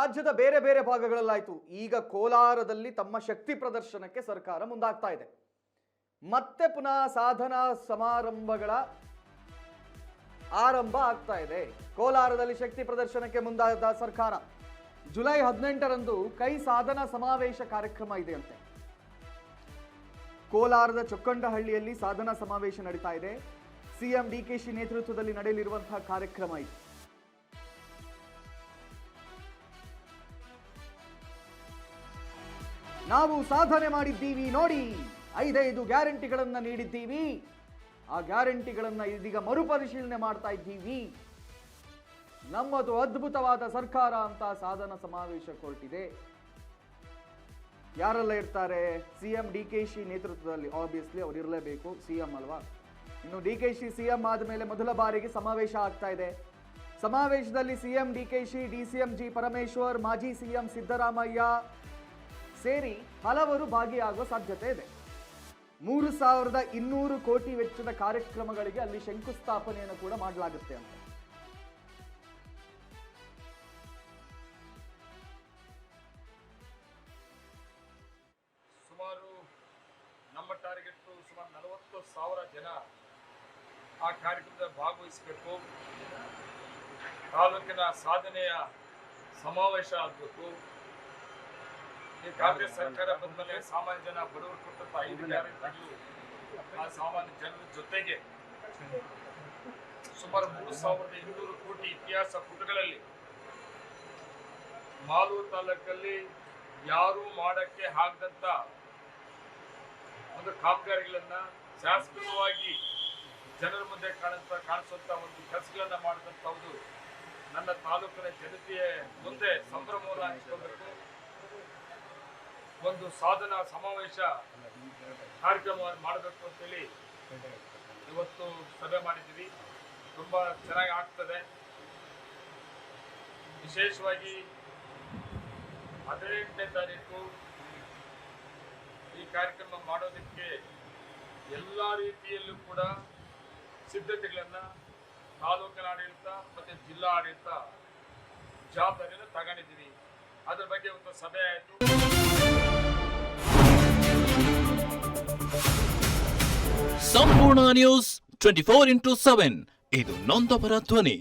ರಾಜ್ಯದ ಬೇರೆ ಬೇರೆ ಭಾಗಗಳಲ್ಲಾಯ್ತು. ಈಗ ಕೋಲಾರದಲ್ಲಿ ತಮ್ಮ ಶಕ್ತಿ ಪ್ರದರ್ಶನಕ್ಕೆ ಸರ್ಕಾರ ಮುಂದಾಗ್ತಾ ಇದೆ. ಮತ್ತೆ ಪುನಃ ಸಾಧನಾ ಸಮಾರಂಭಗಳ ಆರಂಭ ಆಗ್ತಾ ಇದೆ. ಕೋಲಾರದಲ್ಲಿ ಶಕ್ತಿ ಪ್ರದರ್ಶನಕ್ಕೆ ಮುಂದಾದ ಸರ್ಕಾರ ಜುಲೈ 18ರಂದು ಕೈ ಸಾಧನಾ ಸಮಾವೇಶ ಕಾರ್ಯಕ್ರಮ ಇದೆಯಂತೆ. ಕೋಲಾರದ ಚೊಕ್ಕಂಡಹಳ್ಳಿಯಲ್ಲಿ ಸಾಧನಾ ಸಮಾವೇಶ ನಡೀತಾ ಇದೆ. ಸಿಎಂ ಡಿಕೆಶಿ ನೇತೃತ್ವದಲ್ಲಿ ನಡೆಯಲಿರುವಂತಹ ಕಾರ್ಯಕ್ರಮ ಇದು. ನಾವು ಸಾಧನೆ ಮಾಡಿದ್ದೀವಿ ನೋಡಿ, 5 ಗ್ಯಾರಂಟಿಗಳನ್ನ ನೀಡಿದ್ದೀವಿ, ಆ ಗ್ಯಾರಂಟಿಗಳನ್ನ ಇದೀಗ ಮರುಪರಿಶೀಲನೆ ಮಾಡ್ತಾ ಇದ್ದೀವಿ, ನಮ್ಮದು ಅದ್ಭುತವಾದ ಸರ್ಕಾರ ಅಂತ ಸಾಧನಾ ಸಮಾವೇಶ ಹೊರಟಿದೆ. ಯಾರೆಲ್ಲ ಇರ್ತಾರೆ? ಸಿಎಂ ಡಿಕೆಶಿ ನೇತೃತ್ವದಲ್ಲಿ, ಆಬ್ವಿಯಸ್ಲಿ ಅವ್ರು ಇರಲೇಬೇಕು, ಸಿಎಂ ಅಲ್ವಾ. ಇನ್ನು ಡಿಕೆಶಿ ಸಿಎಂ ಆದಮೇಲೆ ಮೊದಲ ಬಾರಿಗೆ ಸಮಾವೇಶ ಆಗ್ತಾ ಇದೆ. ಸಮಾವೇಶದಲ್ಲಿ CM DKShi, DCM G Parameshwar, ಮಾಜಿ ಸಿಎಂ ಸಿದ್ದರಾಮಯ್ಯ ಸೇರಿ ಹಲವರು ಭಾಗಿಯಾಗುವ ಸಾಧ್ಯತೆ ಇದೆ. 3200 ಕೋಟಿ ವೆಚ್ಚದ ಕಾರ್ಯಕ್ರಮಗಳಿಗೆ ಅಲ್ಲಿ ಶಂಕುಸ್ಥಾಪನೆಯನ್ನು ಕೂಡ ಮಾಡಲಾಗುತ್ತೆ ಅಂತ. ಸುಮಾರು ನಮ್ಮ ಟಾರ್ಗೆಟ್ ಸುಮಾರು 40,000 ಜನ ಆ ಕಾರ್ಯಕ್ರಮದಲ್ಲಿ ಭಾಗವಹಿಸಬೇಕು. ತಾಲೂಕಿನ ಸಾಧನೆಯ ಸಮಾವೇಶ ಆಗಬೇಕು. ಈ ಕಾಂಗ್ರೆಸ್ ಸರ್ಕಾರ ಬಂದ್ಮೇಲೆ ಸಾಮಾನ್ಯ ಜನ ಬಡವರು ಕೊಟ್ಟಂತ 5 ಗ್ಯಾರಂಟಿಗಳು ಆ ಸಾಮಾನ್ಯ ಜನರ ಜೊತೆಗೆ ಸುಮಾರು 3200 ಕೋಟಿ ಇತಿಹಾಸ ಪುಟಗಳಲ್ಲಿ ಮಾಲೂರು ತಾಲೂಕಲ್ಲಿ ಯಾರು ಮಾಡಕ್ಕೆ ಆಗದಂತ ಒಂದು ಕಾಮಗಾರಿಗಳನ್ನ ಶಾಶ್ವತವಾಗಿ ಜನರ ಮುಂದೆ ಕಾಣಿಸುವಂತ ಒಂದು ಕೆಲಸಗಳನ್ನ ಮಾಡಿದಂಥದ್ದು ನನ್ನ ತಾಲೂಕಿನ ಜನತೆಯ ಮುಂದೆ ಸಂಭ್ರಮವನ್ನು ಹಂಚಿಕೊಳ್ಬೇಕು. ಒಂದು ಸಾಧನಾ ಸಮಾವೇಶ ಕಾರ್ಯಕ್ರಮವನ್ನು ಮಾಡಬೇಕು ಅಂತೇಳಿ ಇವತ್ತು ಸಭೆ ಮಾಡಿದ್ದೀವಿ. ತುಂಬಾ ಚೆನ್ನಾಗಿ ಆಗ್ತದೆ. ವಿಶೇಷವಾಗಿ 18ನೇ ತಾರೀಕು ಈ ಕಾರ್ಯಕ್ರಮ ಮಾಡೋದಕ್ಕೆ ಎಲ್ಲ ರೀತಿಯಲ್ಲೂ ಕೂಡ ಸಿದ್ಧತೆಗಳನ್ನ ತಾಲೂಕಿನ ಆಡಳಿತ ಮತ್ತೆ ಜಿಲ್ಲಾ ಆಡಳಿತ ಜವಾಬ್ದಾರಿಯನ್ನು ತಗೊಂಡಿದ್ದೀವಿ. ಅದ್ರ ಬಗ್ಗೆ ಒಂದು ಸಭೆ ಆಯಿತು. ಸಂಪೂರ್ಣ ನ್ಯೂಸ್ 24x7 ಇದು ನೊಂದವರ ಧ್ವನಿ.